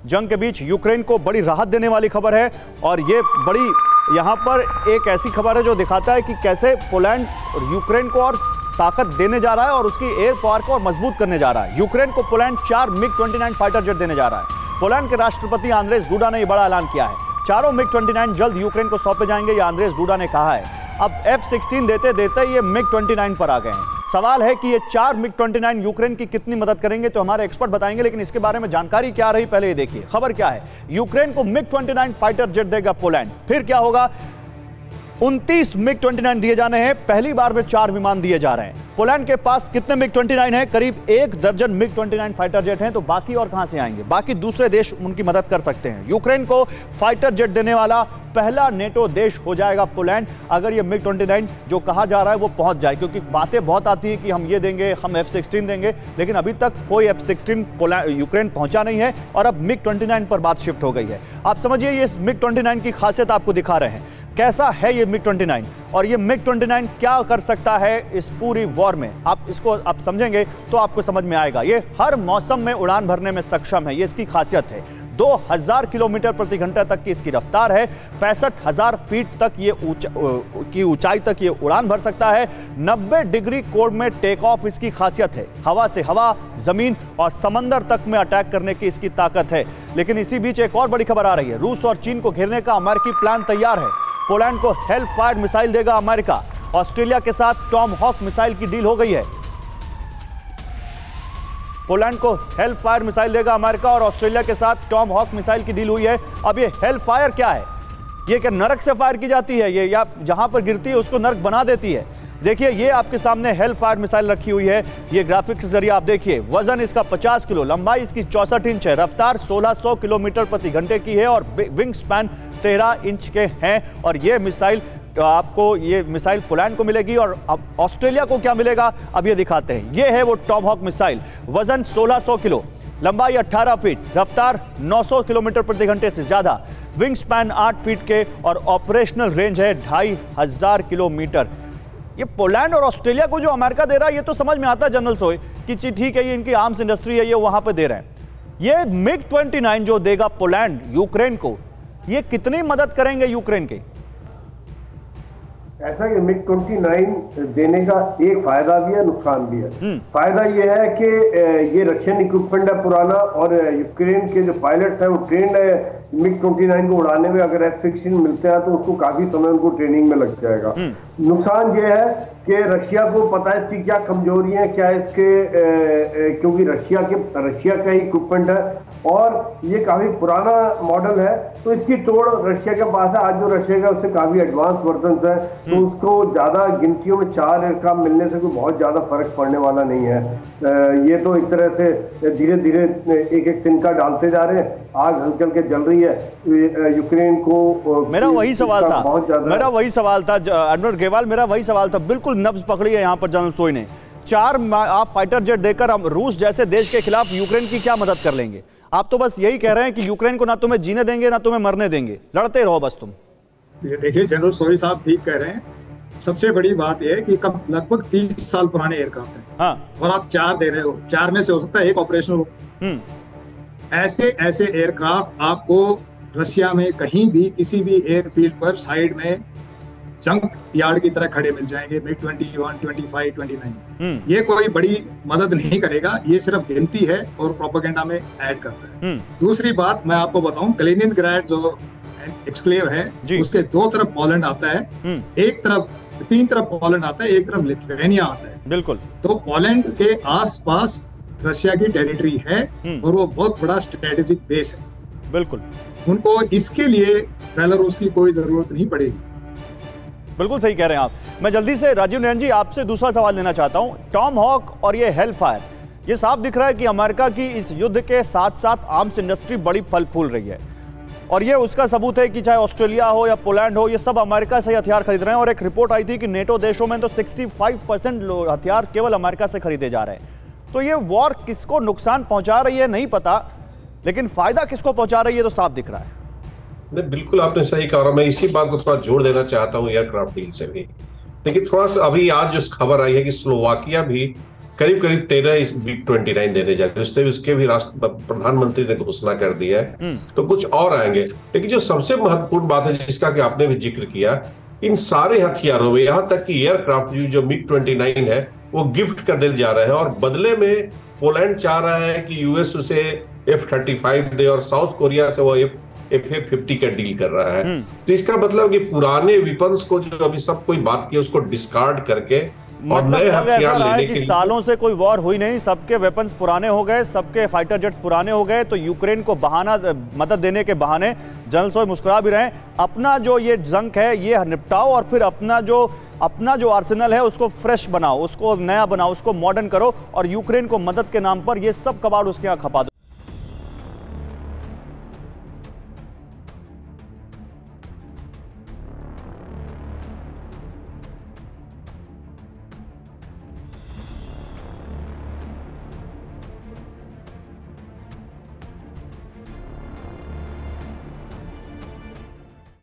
जंग के बीच यूक्रेन को बड़ी राहत देने वाली खबर है और ये बड़ी यहाँ पर एक ऐसी खबर है जो दिखाता है कि कैसे पोलैंड और यूक्रेन को और ताकत देने जा रहा है और उसकी एयर पावर को और मजबूत करने जा रहा है। यूक्रेन को पोलैंड 4 MiG-29 फाइटर जेट देने जा रहा है। पोलैंड के राष्ट्रपति आंद्रेस डूडा ने यह बड़ा ऐलान किया है। चारों MiG-29 जल्द यूक्रेन को सौंपे जाएंगे, यह आंद्रेस डूडा ने कहा है। अब F-16 देते देते ये MiG-29 पर आ गए हैं। सवाल है कि ये 4 MiG-29 यूक्रेन की कितनी मदद करेंगे, तो हमारे एक्सपर्ट बताएंगे, लेकिन इसके बारे में जानकारी क्या रही पहले ये देखिए। खबर क्या है, यूक्रेन को MiG-29 फाइटर जेट देगा पोलैंड। फिर क्या होगा, 29 MiG-29 दिए जाने हैं, पहली बार में 4 विमान दिए जा रहे हैं। पोलैंड के पास कितने MiG-29 हैं? करीब 1 दर्जन MiG-29 फाइटर जेट हैं, तो बाकी और कहां से आएंगे? बाकी दूसरे देश उनकी मदद कर सकते हैं। यूक्रेन को फाइटर जेट देने वाला पहला नेटो देश हो जाएगा पोलैंड, अगर ये MiG-29 जो कहा जा रहा है वो पहुंच जाए, क्योंकि बातें बहुत आती है कि हम ये देंगे, हम F-16 देंगे, लेकिन अभी तक कोई F-16 यूक्रेन पहुंचा नहीं है और अब MiG-29 पर बात शिफ्ट हो गई है। आप समझिए ये MiG-29 की खासियत आपको दिखा रहे हैं, कैसा है ये MiG-29 और ये MiG-29 क्या कर सकता है इस पूरी वॉर में। आप इसको आप समझेंगे तो आपको समझ में आएगा। ये हर मौसम में उड़ान भरने में सक्षम है, ये इसकी खासियत है। 2000 किलोमीटर प्रति घंटा तक की इसकी रफ्तार है। 65,000 फीट तक ये ऊंचाई तक ये उड़ान भर सकता है। 90 डिग्री कोण में टेक ऑफ इसकी खासियत है। हवा से हवा, जमीन और समंदर तक में अटैक करने की इसकी ताकत है। लेकिन इसी बीच एक और बड़ी खबर आ रही है, रूस और चीन को घेरने का अमेरिकी प्लान तैयार है। पोलैंड को हेलफायर मिसाइल देगा अमेरिका। ऑस्ट्रेलिया के साथ टॉम हॉक मिसाइल की डील हो गई है। पोलैंड को हेलफायर मिसाइल देगा अमेरिका और ऑस्ट्रेलिया के साथ टॉम हॉक मिसाइल की डील हुई है। अब ये हेलफायर क्या है? ये क्या नरक से फायर की जाती है? ये या जहां पर गिरती है उसको नरक बना देती है? देखिए ये आपके सामने हेलफायर मिसाइल रखी हुई है। ये ग्राफिक्स के जरिए आप देखिए, वजन इसका 50 किलो, लंबाई इसकी 64 इंच है, रफ्तार 1600 किलोमीटर प्रति घंटे की है और विंग स्पैन 13 इंच के हैं। और ये मिसाइल तो आपको ये मिसाइल पोलैंड को मिलेगी और अब ऑस्ट्रेलिया को क्या मिलेगा अब ये दिखाते हैं। ये है वो टॉम हॉक मिसाइल, वजन 1600 किलो, लंबाई 18 फीट, रफ्तार 900 किलोमीटर प्रति घंटे से ज्यादा, विंग स्पैन 8 फीट के और ऑपरेशनल रेंज है 2500 किलोमीटर। ये पोलैंड और ऑस्ट्रेलिया को जो अमेरिका दे रहा है ये तो समझ में आता है जनरल सोए कि ठीक है, ये इनकी आर्म्स इंडस्ट्री है, ये वहां पे दे रहे हैं। ये MiG-29 जो देगा पोलैंड यूक्रेन को, ये कितनी मदद करेंगे यूक्रेन के? ऐसा कि MiG-29 देने का एक फायदा भी है, नुकसान भी है। फायदा ये है कि ये रशियन इक्विपमेंट है पुराना और यूक्रेन के जो पायलट्स हैं वो ट्रेंड है MiG-29 को उड़ाने में। अगर F-16 मिलते हैं तो उसको काफी समय उनको ट्रेनिंग में लग जाएगा। नुकसान ये है कि रशिया को पता है इसकी क्या कमजोरी है, क्या इसके क्योंकि रशिया का ही इक्विपमेंट है और ये काफी पुराना मॉडल है, तो इसकी तोड़ रशिया के पास है। आज जो रशिया का उससे काफी एडवांस वर्जन है, तो उसको ज्यादा गिनतियों में 4 एयरक्राफ्ट मिलने से कोई बहुत ज्यादा फर्क पड़ने वाला नहीं है। ये तो एक तरह से धीरे धीरे एक एक तिनका डालते जा रहे हैं, आग हल्के हल्के जल रही है यूक्रेन को। मेरा वही सवाल था एडमिरल ग्रेवाल, मेरा वही सवाल था। बिल्कुल नब्ज पकड़ी है यहाँ पर जनरल सोई ने। 4 आप फाइटर जेट देकर हम रूस जैसे देश के खिलाफ यूक्रेन की क्या मदद कर लेंगे? आप तो बस यही कह रहे हैं कि यूक्रेन को ना तुम्हें जीने देंगे ना तुम्हें मरने देंगे, लड़ते रहो बस तुम। ये देखिए जनरल सोई साहब ठीक कह रहे हैं। सबसे बड़ी बात यह है कि कब लगभग 30 साल पुराने एयरक्राफ्ट हैं। हाँ। और आप 4 दे रहे हो, 4 में से हो सकता है एक ऑपरेशनल हो। ऐसे एयरक्राफ्ट आपको रशिया में कहीं भी किसी भी एयरफील्ड पर साइड में जंक यार्ड की तरह खड़े मिल जाएंगे। MiG-21, 25, 29 ये कोई बड़ी मदद नहीं करेगा, ये सिर्फ गिनती है और प्रोपेगेंडा में ऐड करता है। दूसरी बात मैं आपको बताऊं, कलिनिनग्राड जो एक्सक्लेव है उसके 2 तरफ पोलैंड आता है, एक तरफ 3 तरफ पोलैंड आता है, एक तरफ लिथुआनिया आता है। बिल्कुल। तो पोलैंड के आसपास रशिया की टेरिटरी है और वो बहुत बड़ा स्ट्रेटेजिक बेस है। बिल्कुल। उनको इसके लिए बेलारूस की कोई जरूरत नहीं पड़ेगी। बिल्कुल सही कह रहे हैं आप। मैं जल्दी से राजीव नयन जी आपसे दूसरा सवाल लेना चाहता हूं। टॉम हॉक और ये हेलफायर, ये साफ दिख रहा है कि अमेरिका की इस युद्ध के साथ साथ आर्म्स इंडस्ट्री बड़ी फल फूल रही है और ये उसका सबूत है कि चाहे ऑस्ट्रेलिया हो या पोलैंड हो, ये सब अमेरिका से हथियार खरीद रहे हैं। और एक रिपोर्ट आई थी कि नेटो देशों में तो 65% हथियार केवल अमेरिका से खरीदे जा रहे हैं। तो ये वॉर किसको नुकसान पहुंचा रही है नहीं पता, लेकिन फायदा किसको पहुंचा रही है तो साफ दिख रहा है। बिल्कुल आपने सही कहा। मैं इसी बात को थोड़ा जोड़ देना चाहता हूं एयरक्राफ्ट डील से भी। लेकिन थोड़ा सा अभी आज जो खबर आई है कि स्लोवाकिया भी करीब करीब 13 इस MiG-29 देने जा रहे हैं। उसने उसके भी राष्ट्र प्रधानमंत्री ने घोषणा कर दी है, तो कुछ और आएंगे। लेकिन जो सबसे महत्वपूर्ण बात है जिसका कि आपने भी जिक्र किया, इन सारे हथियारों में यहाँ तक कि एयरक्राफ्ट जो MiG-29 है वो गिफ्ट करने जा रहे हैं, और बदले में पोलैंड चाह रहा है कि यूएस उसे F-35 दे और साउथ कोरिया से वो FA-50 का डील कर रहा है। तो इसका मतलब कि पुराने वेपन्स को जो अभी सब कोई बात की उसको डिस्कार्ड करके और नए हथियार लेने के लिए सालों से कोई वॉर हुई नहीं, सबके वेपन्स पुराने हो गए, सबके फाइटर जेट्स पुराने हो गए, तो यूक्रेन को बहाना मदद देने के बहाने जनरल शोइगु मुस्कुरा भी रहे हैं। अपना जो ये जंग है ये निपटाओ और फिर अपना जो आर्सेनल है उसको फ्रेश बनाओ, उसको नया बनाओ, उसको मॉडर्न करो और यूक्रेन को मदद के नाम पर ये सब कबाड़ उसके यहाँ खपा दो।